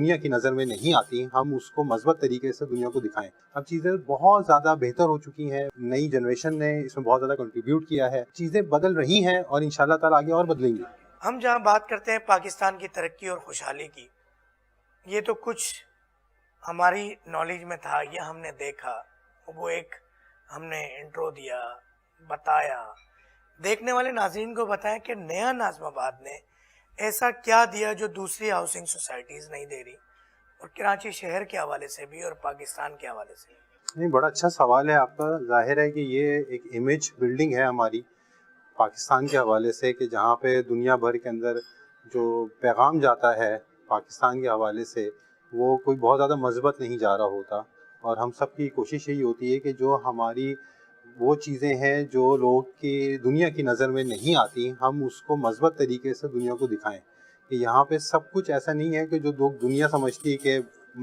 دنیا کی نظر میں نہیں آتی ہم اس کو مثبت طریقے سے دنیا کو دکھائیں. اب چیزیں بہت زیادہ بہتر ہو چکی ہیں, نئی جنریشن نے اس میں بہت زیادہ کنٹریبیوٹ کیا ہے, چیزیں بدل رہی ہیں اور انشاءاللہ تعالیٰ آگے اور بدلیں گی. ہم جہاں بات کرتے ہیں پاکستان کی ترقی اور خوشحالی کی, یہ تو کچھ ہماری نالج میں تھا, یہ ہم نے دیکھا, وہ ایک ہم نے انٹرو دیا, بتایا, دیکھنے والے ناظرین کو بتایا کہ نیا ناظم آباد نے ایسا کیا دیا جو دوسری ہاؤسنگ سوسائٹیز نہیں دے رہی, اور کراچی شہر کے حوالے سے بھی اور پاکستان کے حوالے سے. نہیں, بڑا اچھا سوال ہے آپ کا. ظاہر ہے کہ یہ ایک امیج بلڈنگ ہے ہماری پاکستان کے حوالے سے, کہ جہاں پہ دنیا بھر کے اندر جو پیغام جاتا ہے پاکستان کے حوالے سے وہ کوئی بہت زیادہ مثبت نہیں جا رہا ہوتا, اور ہم سب کی کوشش یہی ہوتی ہے کہ جو ہماری وہ چیزیں ہیں جو لوگ کی دنیا کی نظر میں نہیں آتی ہم اس کو مثبت طریقے سے دنیا کو دکھائیں, کہ یہاں پہ سب کچھ ایسا نہیں ہے کہ جو لوگ دنیا سمجھتی ہے کہ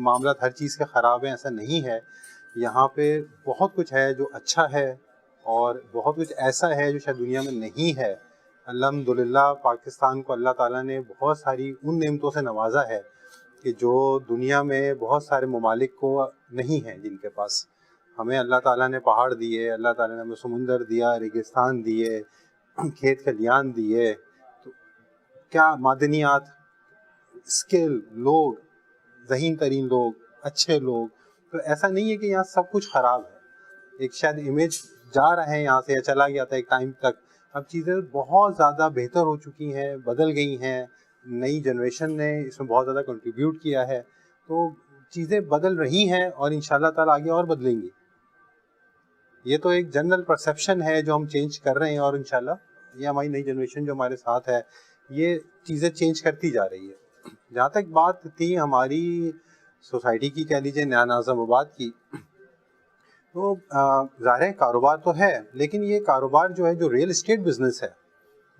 معاملات ہر چیز کے خراب ہیں, ایسا نہیں ہے. یہاں پہ بہت کچھ ہے جو اچھا ہے, اور بہت کچھ ایسا ہے جو شاید دنیا میں نہیں ہے. الحمدللہ پاکستان کو اللہ تعالیٰ نے بہت ساری ان نعمتوں سے نوازا ہے کہ جو دنیا میں بہت سارے ممالک کو نہیں ہیں جن کے پاس. ہمیں اللہ تعالیٰ نے پہاڑ دیے, اللہ تعالیٰ نے ہمیں سمندر دیا, ریگستان دیے, کھیت کھلیان دیے, تو کیا معدنیات, اسکل, لوگ, ذہین ترین لوگ, اچھے لوگ, تو ایسا نہیں ہے کہ یہاں سب کچھ خراب ہے. ایک شاید امیج جا رہا ہے یہاں سے یا چلا گیا تھا ایک ٹائم تک, اب چیزیں بہت زیادہ بہتر ہو چکی ہیں, بدل گئی ہیں, نئی جنریشن نے اس میں بہت زیادہ کنٹریبیوٹ کیا ہے, تو چیزیں بدل رہی ہیں اور انشاءاللہ تعالیٰ آگے اور بدلیں گی. یہ تو ایک جنرل پرسیپشن ہے جو ہم چینج کر رہے ہیں, اور انشاءاللہ یہ ہماری نئی جنریشن جو ہمارے ساتھ ہے یہ چیزیں چینج کرتی جا رہی ہے. جہاں تک بات تھی ہماری سوسائٹی کی, کہہ لیجیے نیا ناظم آباد کی, تو ظاہر ہے کاروبار تو ہے, لیکن یہ کاروبار جو ہے جو ریئل اسٹیٹ بزنس ہے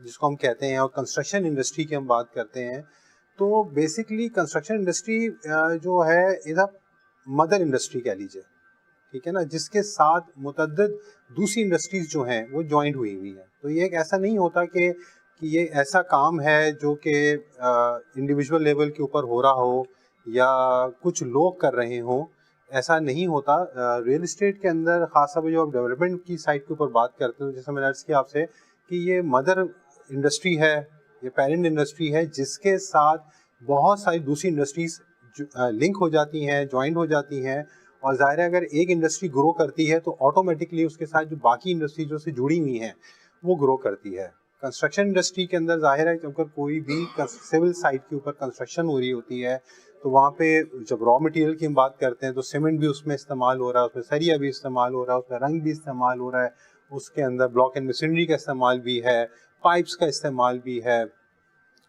جس کو ہم کہتے ہیں, اور کنسٹرکشن انڈسٹری کی ہم بات کرتے ہیں, تو بیسکلی کنسٹرکشن انڈسٹری جو ہے ادھر مدر انڈسٹری کہہ لیجیے, ٹھیک ہے نا, جس کے ساتھ متعدد دوسری انڈسٹریز جو ہیں وہ جوائنٹ ہوئی ہوئی ہیں. تو یہ ایک ایسا نہیں ہوتا کہ یہ ایسا کام ہے جو کہ انڈیویجول لیول کے اوپر ہو رہا ہو یا کچھ لوگ کر رہے ہوں, ایسا نہیں ہوتا. ریئل اسٹیٹ کے اندر خاص طور پہ جو آپ ڈیولپمنٹ کی سائٹ کے اوپر بات کرتے ہو, جیسے میں نے عرض کیا آپ سے کہ یہ مدر انڈسٹری ہے, یہ پیرنٹ انڈسٹری ہے, جس کے ساتھ بہت ساری دوسری انڈسٹریز لنک ہو جاتی ہیں, جوائنٹ ہو جاتی ہیں, اور ظاہر ہے اگر ایک انڈسٹری گرو کرتی ہے تو آٹومیٹکلی اس کے ساتھ جو باقی انڈسٹری جو سے جڑی ہوئی ہیں وہ گرو کرتی ہے. کنسٹرکشن انڈسٹری کے اندر ظاہر ہے کہ اگر کوئی بھی سول سائٹ کے اوپر کنسٹرکشن ہو رہی ہوتی ہے تو وہاں پہ جب را مٹیریل کی ہم بات کرتے ہیں تو سیمنٹ بھی اس میں استعمال ہو رہا ہے, اس میں سریا بھی استعمال ہو رہا ہے, اس میں رنگ بھی استعمال ہو رہا ہے, اس کے اندر بلاک اینڈ مسنری کا استعمال بھی ہے, پائپس کا استعمال بھی ہے,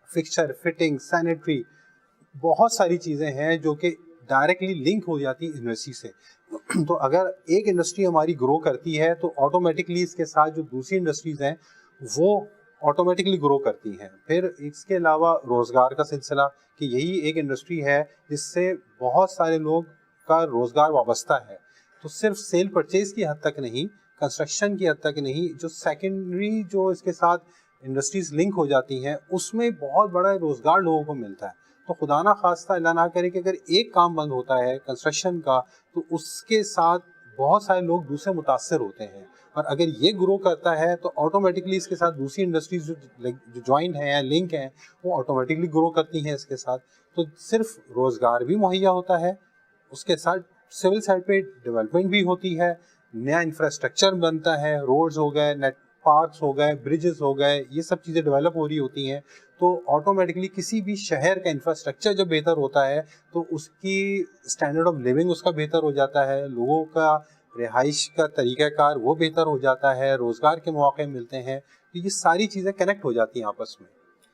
فکسچر, فٹنگ, سینیٹری, بہت ساری چیزیں ہیں جو کہ ڈائریکٹلی لنک ہو جاتی ہے انڈسٹری سے. تو اگر ایک انڈسٹری ہماری گرو کرتی ہے تو آٹومیٹکلی اس کے ساتھ جو دوسری انڈسٹریز ہیں وہ آٹومیٹکلی گرو کرتی ہیں. پھر اس کے علاوہ روزگار کا سلسلہ, کہ یہی ایک انڈسٹری ہے جس سے بہت سارے لوگ کا روزگار وابستہ ہے. تو صرف سیل پرچیز کی حد تک نہیں, کنسٹرکشن کی حد تک نہیں, جو سیکنڈری جو اس کے ساتھ انڈسٹریز لنک ہو جاتی ہیں اس میں بہت بڑا روزگار لوگوں کو ملتا ہے. تو خدا نہ خواستہ اللہ نہ کرے کہ اگر ایک کام بند ہوتا ہے کنسٹرکشن کا تو اس کے ساتھ بہت سارے لوگ دوسرے متاثر ہوتے ہیں, اور اگر یہ گرو کرتا ہے تو آٹومیٹکلی اس کے ساتھ دوسری انڈسٹریز جو جوائنٹ ہیں یا لنک ہیں وہ آٹومیٹکلی گرو کرتی ہیں اس کے ساتھ. تو صرف روزگار بھی مہیا ہوتا ہے, اس کے ساتھ سول سائڈ پہ ڈیولپمنٹ بھی ہوتی ہے, نیا انفراسٹرکچر بنتا ہے, روڈز ہو گئے, نیٹ پارکس ہو گئے, بریجز ہو گئے, یہ سب چیزیں ڈیولپ ہو رہی ہوتی ہیں. تو آٹومیٹکلی کسی بھی شہر کا انفراسٹرکچر جب بہتر ہوتا ہے تو اس کی اسٹینڈرڈ آف لیونگ اس کا بہتر ہو جاتا ہے, لوگوں کا رہائش کا طریقہ کار وہ بہتر ہو جاتا ہے, روزگار کے مواقع ملتے ہیں. تو یہ ساری چیزیں کنیکٹ ہو جاتی ہیں آپس میں.